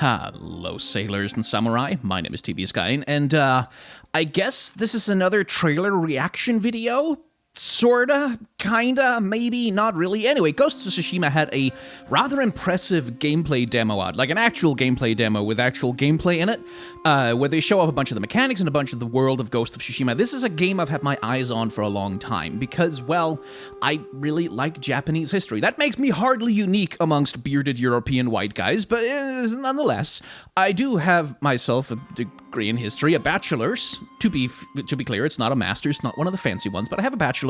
Hello, sailors and samurai. My name is TB Skyen, and I guess this is another trailer reaction video? Sorta, kinda, maybe, not really. Anyway, Ghost of Tsushima had a rather impressive gameplay demo out, like an actual gameplay demo with actual gameplay in it, where they show off a bunch of the mechanics and a bunch of the world of Ghost of Tsushima. This is a game I've had my eyes on for a long time because, well, I really like Japanese history. That makes me hardly unique amongst bearded European white guys, but nonetheless, I do have myself a degree in history, a bachelor's. To be clear, it's not a master's, not one of the fancy ones, but I have a bachelor's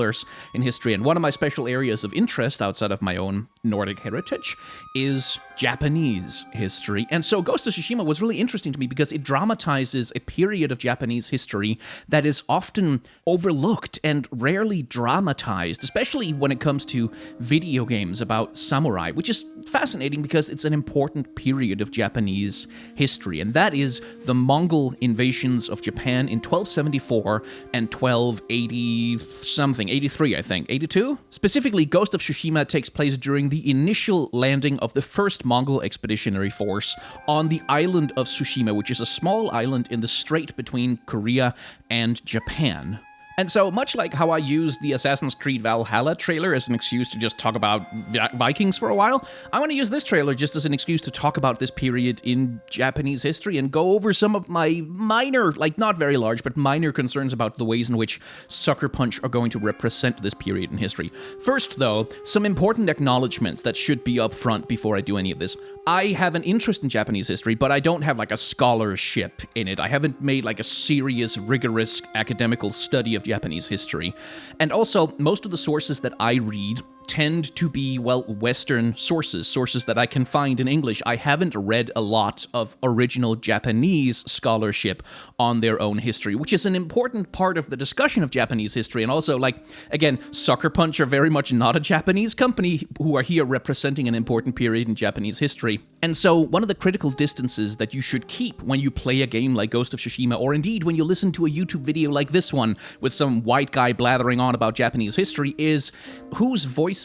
in history, and one of my special areas of interest outside of my own Nordic heritage is Japanese history. And so Ghost of Tsushima was really interesting to me because it dramatizes a period of Japanese history that is often overlooked and rarely dramatized, especially when it comes to video games about samurai, which is fascinating because it's an important period of Japanese history, and that is the Mongol invasions of Japan in 1274 and 1280-something, 83, I think, 82? Specifically, Ghost of Tsushima takes place during the initial landing of the first Mongol expeditionary force on the island of Tsushima, which is a small island in the strait between Korea and Japan. And so, much like how I used the Assassin's Creed Valhalla trailer as an excuse to just talk about Vikings for a while, I want to use this trailer just as an excuse to talk about this period in Japanese history and go over some of my minor, like not very large, but minor concerns about the ways in which Sucker Punch are going to represent this period in history. First, though, some important acknowledgements that should be up front before I do any of this. I have an interest in Japanese history, but I don't have like a scholarship in it. I haven't made like a serious, rigorous academical study of Japanese history. And also, most of the sources that I read tend to be, well, Western sources that I can find in English. I haven't read a lot of original Japanese scholarship on their own history, which is an important part of the discussion of Japanese history. And also, like, again, Sucker Punch are very much not a Japanese company who are here representing an important period in Japanese history. And so, one of the critical distances that you should keep when you play a game like Ghost of Tsushima, or indeed when you listen to a YouTube video like this one with some white guy blathering on about Japanese history, is whose voices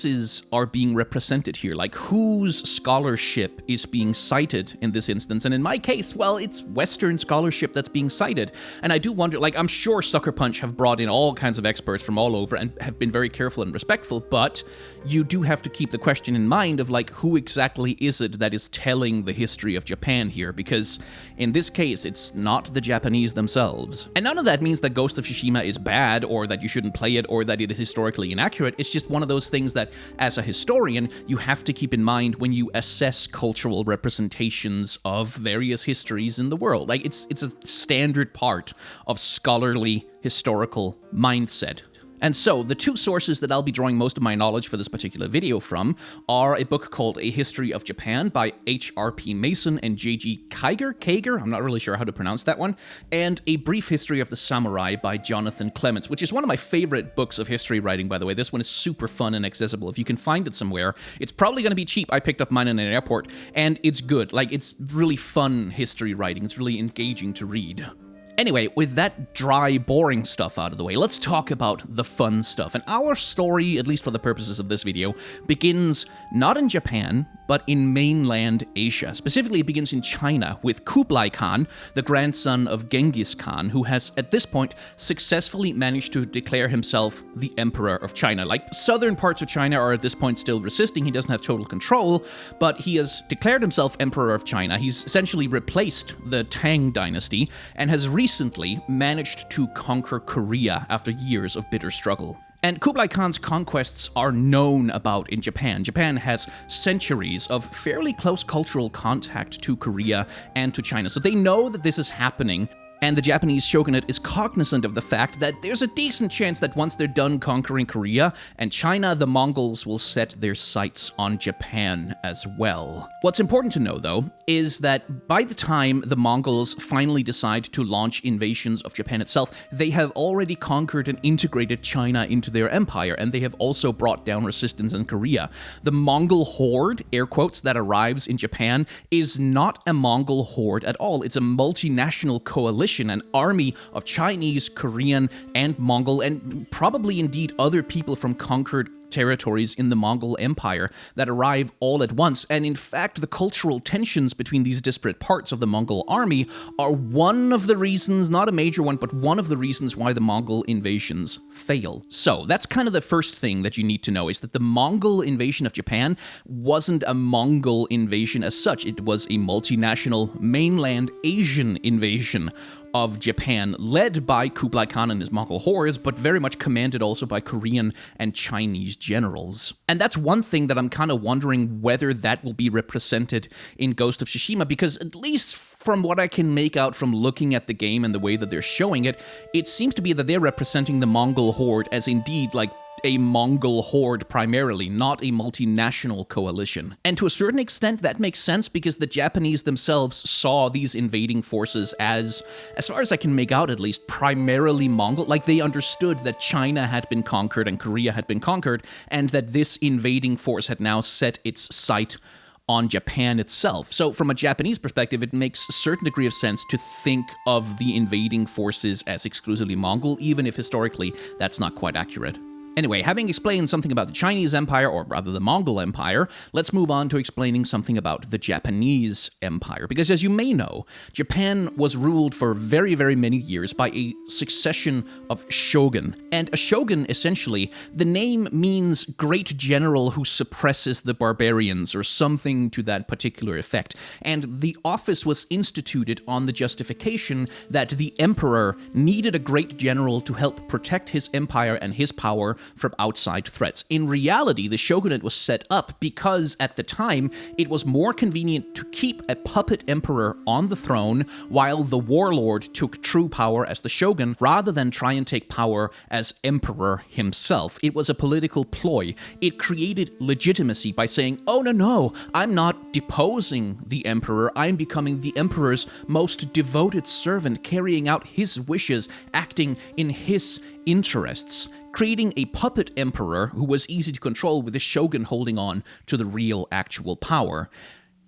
are being represented here, like whose scholarship is being cited in this instance. And in my case, well, it's Western scholarship that's being cited. And I do wonder, like, I'm sure Sucker Punch have brought in all kinds of experts from all over and have been very careful and respectful, but you do have to keep the question in mind of, like, who exactly is it that is telling the history of Japan here? Because in this case, it's not the Japanese themselves. And none of that means that Ghost of Tsushima is bad, or that you shouldn't play it, or that it is historically inaccurate. It's just one of those things that, as a historian, you have to keep in mind when you assess cultural representations of various histories in the world. Like, it's a standard part of scholarly historical mindset. And so, the two sources that I'll be drawing most of my knowledge for this particular video from are a book called A History of Japan by H.R.P. Mason and J.G. Kager, I'm not really sure how to pronounce that one, and A Brief History of the Samurai by Jonathan Clements, which is one of my favorite books of history writing, by the way. This one is super fun and accessible. If you can find it somewhere, it's probably going to be cheap. I picked up mine in an airport, and it's good. Like, it's really fun history writing. It's really engaging to read. Anyway, with that dry, boring stuff out of the way, let's talk about the fun stuff. And our story, at least for the purposes of this video, begins not in Japan, but in mainland Asia. Specifically, it begins in China with Kublai Khan, the grandson of Genghis Khan, who has, at this point, successfully managed to declare himself the Emperor of China. Like, southern parts of China are at this point still resisting. He doesn't have total control, but he has declared himself Emperor of China. He's essentially replaced the Tang dynasty and has recently managed to conquer Korea after years of bitter struggle. And Kublai Khan's conquests are known about in Japan. Japan has centuries of fairly close cultural contact to Korea and to China, so they know that this is happening. And the Japanese shogunate is cognizant of the fact that there's a decent chance that once they're done conquering Korea and China, the Mongols will set their sights on Japan as well. What's important to know, though, is that by the time the Mongols finally decide to launch invasions of Japan itself, they have already conquered and integrated China into their empire, and they have also brought down resistance in Korea. The Mongol horde, air quotes, that arrives in Japan is not a Mongol horde at all. It's a multinational coalition, an army of Chinese, Korean, and Mongol, and probably indeed other people from conquered territories in the Mongol Empire that arrive all at once. And in fact, the cultural tensions between these disparate parts of the Mongol army are one of the reasons, not a major one, but one of the reasons why the Mongol invasions fail. So that's kind of the first thing that you need to know, is that the Mongol invasion of Japan wasn't a Mongol invasion as such. It was a multinational mainland Asian invasion of Japan, led by Kublai Khan and his Mongol hordes, but very much commanded also by Korean and Chinese generals. And that's one thing that I'm kind of wondering whether that will be represented in Ghost of Tsushima, because at least from what I can make out from looking at the game and the way that they're showing it, it seems to be that they're representing the Mongol horde as indeed like a Mongol horde primarily, not a multinational coalition. And to a certain extent, that makes sense because the Japanese themselves saw these invading forces as far as I can make out at least, primarily Mongol. Like, they understood that China had been conquered and Korea had been conquered, and that this invading force had now set its sight on Japan itself. So from a Japanese perspective, it makes a certain degree of sense to think of the invading forces as exclusively Mongol, even if historically that's not quite accurate. Anyway, having explained something about the Chinese Empire, or rather the Mongol Empire, let's move on to explaining something about the Japanese Empire. Because as you may know, Japan was ruled for very, very many years by a succession of shogun. And a shogun, essentially, the name means great general who suppresses the barbarians, or something to that particular effect. And the office was instituted on the justification that the emperor needed a great general to help protect his empire and his power from outside threats. In reality, the shogunate was set up because at the time it was more convenient to keep a puppet emperor on the throne while the warlord took true power as the shogun, rather than try and take power as emperor himself. It was a political ploy. It created legitimacy by saying, oh no, I'm not deposing the emperor, I'm becoming the emperor's most devoted servant, carrying out his wishes, acting in his interests, creating a puppet emperor who was easy to control with the shogun holding on to the real actual power.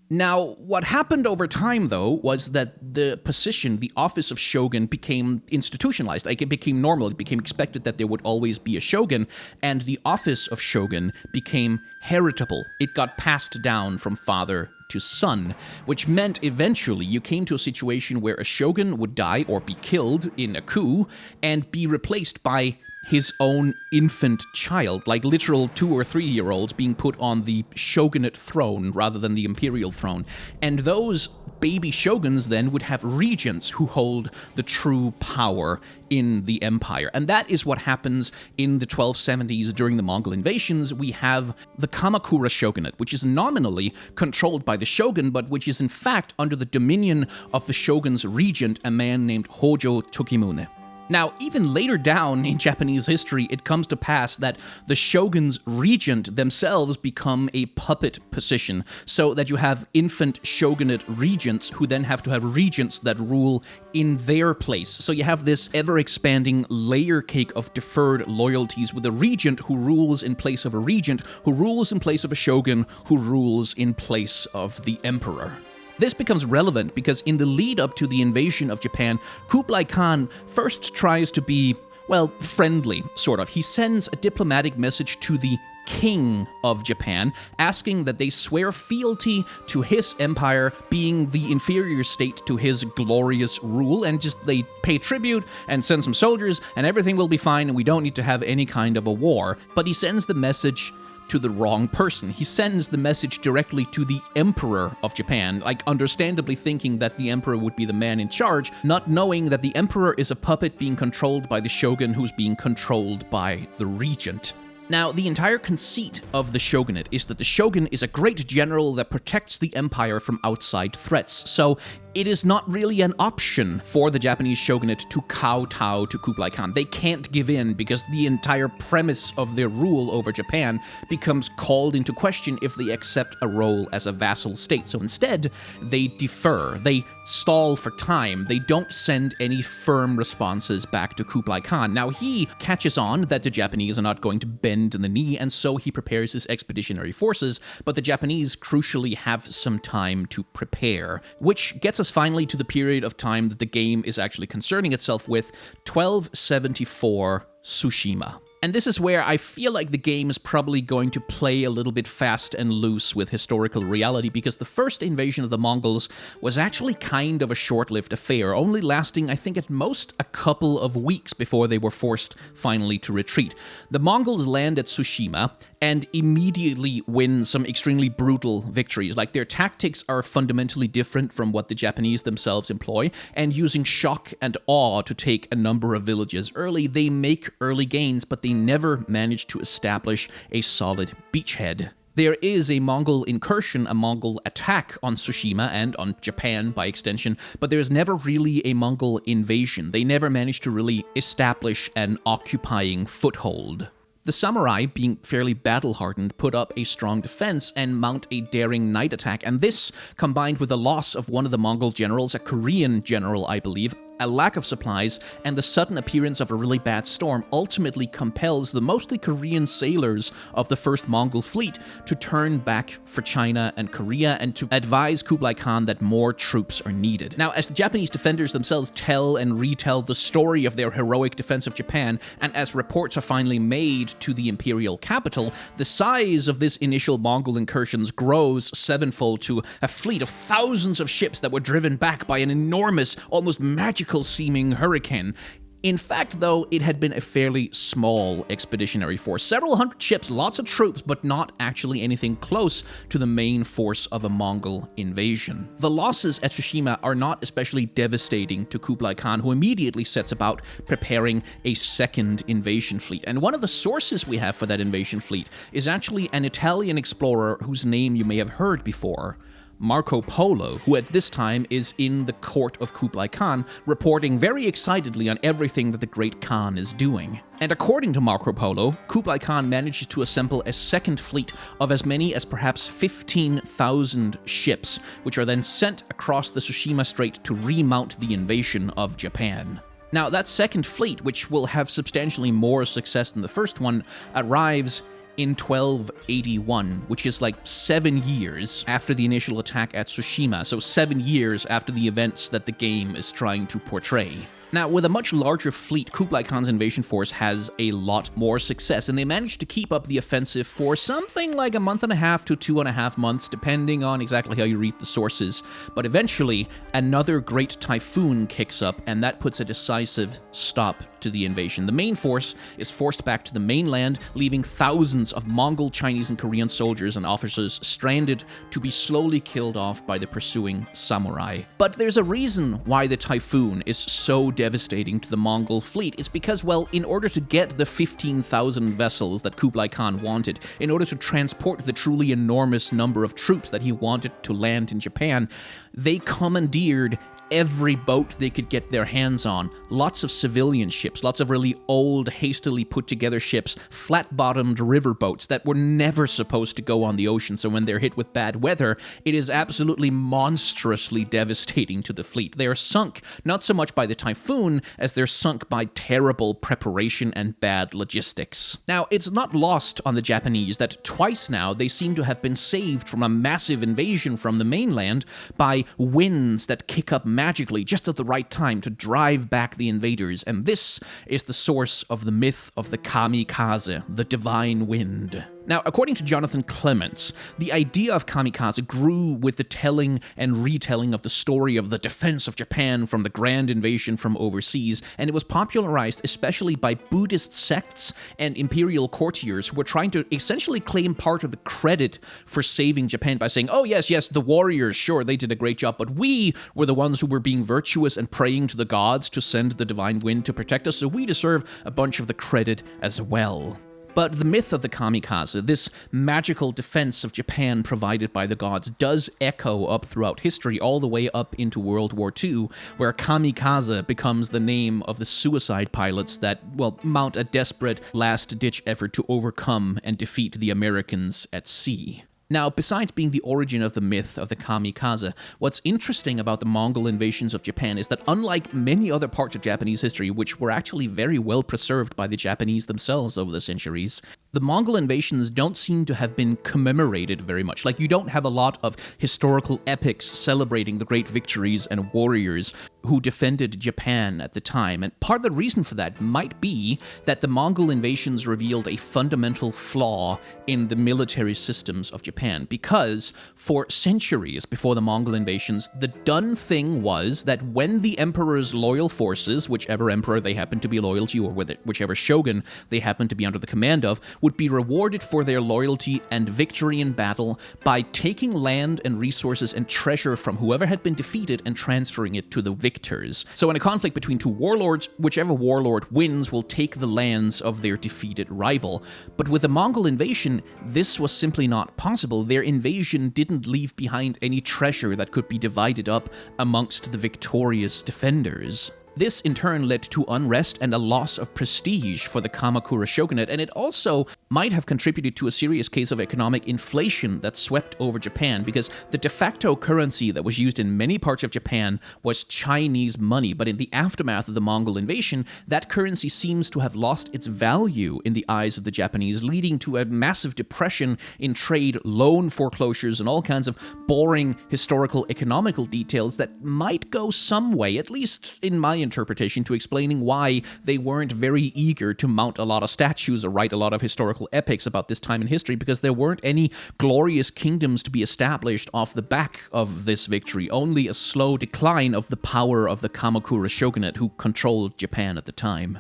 Now, what happened over time, though, was that the position, the office of shogun, became institutionalized. Like, it became normal. It became expected that there would always be a shogun, and the office of shogun became heritable. It got passed down from father to son, which meant eventually you came to a situation where a shogun would die or be killed in a coup and be replaced by his own infant child, like literal 2 or 3 year olds being put on the shogunate throne rather than the imperial throne. And those baby shoguns then would have regents who hold the true power in the empire. And that is what happens in the 1270s during the Mongol invasions. We have the Kamakura shogunate, which is nominally controlled by the shogun, but which is in fact under the dominion of the shogun's regent, a man named Hojo Tokimune. Now, even later down in Japanese history, it comes to pass that the shogun's regent themselves become a puppet position, so that you have infant shogunate regents who then have to have regents that rule in their place. So you have this ever-expanding layer cake of deferred loyalties with a regent who rules in place of a regent, who rules in place of a shogun, who rules in place of the emperor. This becomes relevant because in the lead up to the invasion of Japan, Kublai Khan first tries to be, well, friendly, sort of. He sends a diplomatic message to the king of Japan, asking that they swear fealty to his empire, being the inferior state to his glorious rule, and just they pay tribute and send some soldiers, and everything will be fine, and we don't need to have any kind of a war. But he sends the message to the wrong person. He sends the message directly to the emperor of Japan, like understandably thinking that the emperor would be the man in charge, not knowing that the emperor is a puppet being controlled by the shogun who's being controlled by the regent. Now, the entire conceit of the shogunate is that the shogun is a great general that protects the empire from outside threats. So it is not really an option for the Japanese shogunate to kowtow to Kublai Khan. They can't give in because the entire premise of their rule over Japan becomes called into question if they accept a role as a vassal state. So instead, they defer. They stall for time. They don't send any firm responses back to Kublai Khan. Now, he catches on that the Japanese are not going to bend in the knee, and so he prepares his expeditionary forces, but the Japanese crucially have some time to prepare, which gets us finally to the period of time that the game is actually concerning itself with, 1274 Tsushima. And this is where I feel like the game is probably going to play a little bit fast and loose with historical reality, because the first invasion of the Mongols was actually kind of a short-lived affair, only lasting, I think, at most a couple of weeks before they were forced finally to retreat. The Mongols land at Tsushima and immediately win some extremely brutal victories. Like, their tactics are fundamentally different from what the Japanese themselves employ, and using shock and awe to take a number of villages early, they make early gains, but they never manage to establish a solid beachhead. There is a Mongol incursion, a Mongol attack on Tsushima and on Japan by extension, but there's never really a Mongol invasion. They never managed to really establish an occupying foothold. The samurai, being fairly battle-hardened, put up a strong defense and mount a daring night attack, and this, combined with the loss of one of the Mongol generals, a Korean general, I believe, a lack of supplies, and the sudden appearance of a really bad storm ultimately compels the mostly Korean sailors of the first Mongol fleet to turn back for China and Korea and to advise Kublai Khan that more troops are needed. Now, as the Japanese defenders themselves tell and retell the story of their heroic defense of Japan, and as reports are finally made to the imperial capital, the size of this initial Mongol incursions grows sevenfold to a fleet of thousands of ships that were driven back by an enormous, almost magical-seeming hurricane. In fact, though, it had been a fairly small expeditionary force. Several hundred ships, lots of troops, but not actually anything close to the main force of a Mongol invasion. The losses at Tsushima are not especially devastating to Kublai Khan, who immediately sets about preparing a second invasion fleet. And one of the sources we have for that invasion fleet is actually an Italian explorer whose name you may have heard before, Marco Polo, who at this time is in the court of Kublai Khan, reporting very excitedly on everything that the great Khan is doing. And according to Marco Polo, Kublai Khan manages to assemble a second fleet of as many as perhaps 15,000 ships, which are then sent across the Tsushima Strait to remount the invasion of Japan. Now, that second fleet, which will have substantially more success than the first one, arrives in 1281, which is like 7 years after the initial attack at Tsushima, so 7 years after the events that the game is trying to portray. Now, with a much larger fleet, Kublai Khan's invasion force has a lot more success, and they managed to keep up the offensive for something like a month and a half to 2.5 months, depending on exactly how you read the sources. But eventually, another great typhoon kicks up, and that puts a decisive stop to the invasion. The main force is forced back to the mainland, leaving thousands of Mongol, Chinese, and Korean soldiers and officers stranded to be slowly killed off by the pursuing samurai. But there's a reason why the typhoon is so devastating to the Mongol fleet. It's because, well, in order to get the 15,000 vessels that Kublai Khan wanted, in order to transport the truly enormous number of troops that he wanted to land in Japan, they commandeered every boat they could get their hands on. Lots of civilian ships, lots of really old, hastily put together ships, flat-bottomed river boats that were never supposed to go on the ocean, so when they're hit with bad weather, it is absolutely monstrously devastating to the fleet. They are sunk not so much by the typhoon as they're sunk by terrible preparation and bad logistics. Now, it's not lost on the Japanese that twice now they seem to have been saved from a massive invasion from the mainland by winds that kick up magically just at the right time to drive back the invaders, and this is the source of the myth of the Kamikaze, the divine wind. Now, according to Jonathan Clements, the idea of Kamikaze grew with the telling and retelling of the story of the defense of Japan from the grand invasion from overseas, and it was popularized especially by Buddhist sects and imperial courtiers who were trying to essentially claim part of the credit for saving Japan by saying, oh yes, the warriors, sure, they did a great job, but we were the ones who were being virtuous and praying to the gods to send the divine wind to protect us, so we deserve a bunch of the credit as well. But the myth of the Kamikaze, this magical defense of Japan provided by the gods, does echo up throughout history, all the way up into World War II, where Kamikaze becomes the name of the suicide pilots that, well, mount a desperate last-ditch effort to overcome and defeat the Americans at sea. Now, besides being the origin of the myth of the Kamikaze, what's interesting about the Mongol invasions of Japan is that unlike many other parts of Japanese history, which were actually very well preserved by the Japanese themselves over the centuries, the Mongol invasions don't seem to have been commemorated very much. Like, you don't have a lot of historical epics celebrating the great victories and warriors who defended Japan at the time. And part of the reason for that might be that the Mongol invasions revealed a fundamental flaw in the military systems of Japan. Because for centuries before the Mongol invasions, the done thing was that when the emperor's loyal forces, whichever emperor they happened to be loyal to, or whichever shogun they happened to be under the command of, would be rewarded for their loyalty and victory in battle by taking land and resources and treasure from whoever had been defeated and transferring it to the victors. So in a conflict between two warlords, whichever warlord wins will take the lands of their defeated rival. But with the Mongol invasion, this was simply not possible. Their invasion didn't leave behind any treasure that could be divided up amongst the victorious defenders. This in turn led to unrest and a loss of prestige for the Kamakura shogunate, and it also might have contributed to a serious case of economic inflation that swept over Japan, because the de facto currency that was used in many parts of Japan was Chinese money, but in the aftermath of the Mongol invasion, that currency seems to have lost its value in the eyes of the Japanese, leading to a massive depression in trade, loan foreclosures, and all kinds of boring historical economical details that might go some way, at least in my interpretation, to explaining why they weren't very eager to mount a lot of statues or write a lot of historical epics about this time in history, because there weren't any glorious kingdoms to be established off the back of this victory, only a slow decline of the power of the Kamakura shogunate who controlled Japan at the time.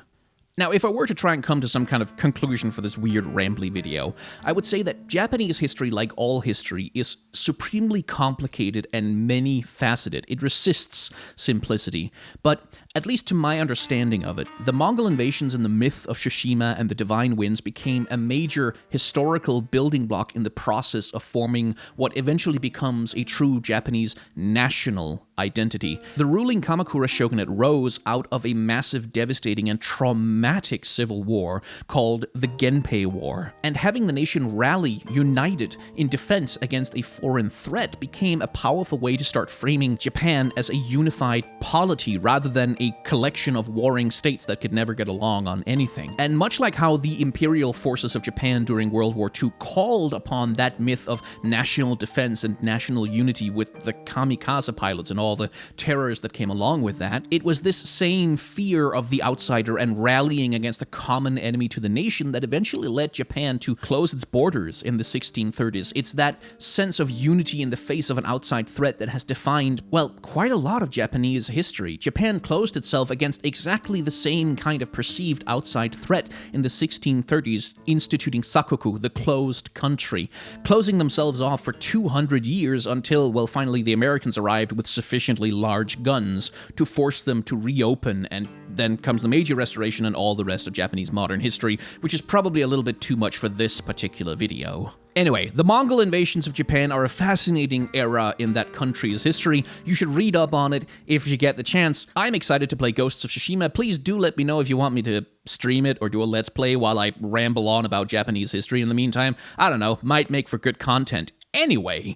Now, if I were to try and come to some kind of conclusion for this weird rambly video, I would say that Japanese history, like all history, is supremely complicated and many-faceted. It resists simplicity. But at least to my understanding of it, the Mongol invasions and the myth of Tsushima and the Divine Winds became a major historical building block in the process of forming what eventually becomes a true Japanese national identity. The ruling Kamakura shogunate rose out of a massive, devastating, and traumatic civil war called the Genpei War. And having the nation rally united in defense against a foreign threat became a powerful way to start framing Japan as a unified polity rather than a collection of warring states that could never get along on anything. And much like how the imperial forces of Japan during World War II called upon that myth of national defense and national unity with the kamikaze pilots and all the terrors that came along with that, it was this same fear of the outsider and rallying against a common enemy to the nation that eventually led Japan to close its borders in the 1630s. It's that sense of unity in the face of an outside threat that has defined, well, quite a lot of Japanese history. Japan closed itself against exactly the same kind of perceived outside threat in the 1630s, instituting sakoku, the closed country, closing themselves off for 200 years until, well, finally the Americans arrived with sufficiently large guns to force them to reopen, and then comes the Meiji Restoration and all the rest of Japanese modern history, which is probably a little bit too much for this particular video. Anyway, the Mongol invasions of Japan are a fascinating era in that country's history. You should read up on it if you get the chance. I'm excited to play Ghosts of Tsushima. Please do let me know if you want me to stream it or do a Let's Play while I ramble on about Japanese history in the meantime. I don't know, might make for good content. Anyway,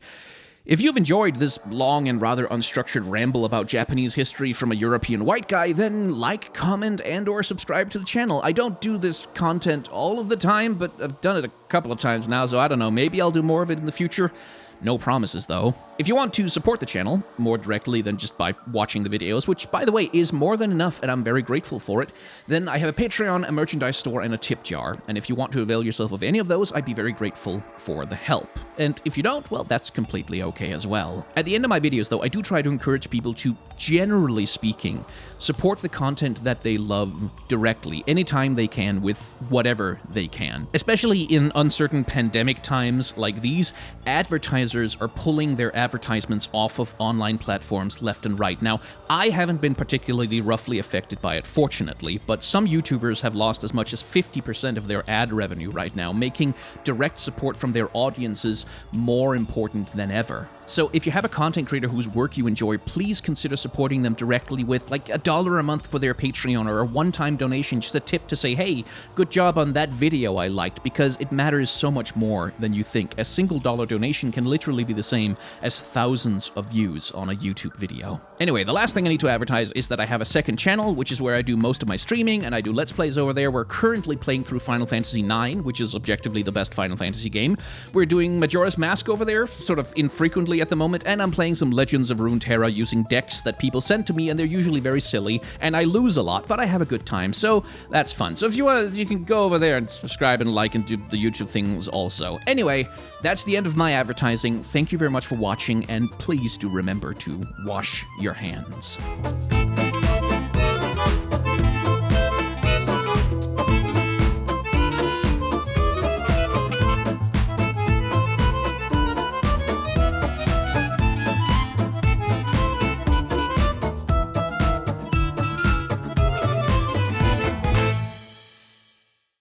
if you've enjoyed this long and rather unstructured ramble about Japanese history from a European white guy, then like, comment, and or subscribe to the channel. I don't do this content all of the time, but I've done it a couple of times now, so I don't know, maybe I'll do more of it in the future. No promises, though. If you want to support the channel more directly than just by watching the videos, which, by the way, is more than enough, and I'm very grateful for it, then I have a Patreon, a merchandise store, and a tip jar. And if you want to avail yourself of any of those, I'd be very grateful for the help. And if you don't, well, that's completely okay as well. At the end of my videos, though, I do try to encourage people to, generally speaking, support the content that they love directly, anytime they can, with whatever they can. Especially in uncertain pandemic times like these, advertisers are pulling their advertisements off of online platforms left and right. Now, I haven't been particularly roughly affected by it, fortunately, but some YouTubers have lost as much as 50% of their ad revenue right now, making direct support from their audiences more important than ever. So if you have a content creator whose work you enjoy, please consider supporting them directly with like $1 a month for their Patreon or a one-time donation, just a tip to say, hey, good job on that video I liked, because it matters so much more than you think. A single dollar donation can literally be the same as thousands of views on a YouTube video. Anyway, the last thing I need to advertise is that I have a second channel, which is where I do most of my streaming, and I do Let's Plays over there. We're currently playing through Final Fantasy IX, which is objectively the best Final Fantasy game. We're doing Majora's Mask over there, sort of infrequently at the moment, and I'm playing some Legends of Runeterra using decks that people send to me, and they're usually very silly, and I lose a lot, but I have a good time, so that's fun. So if you want, you can go over there and subscribe and like and do the YouTube things also. Anyway, that's the end of my advertising. Thank you very much for watching, and please do remember to wash your hands.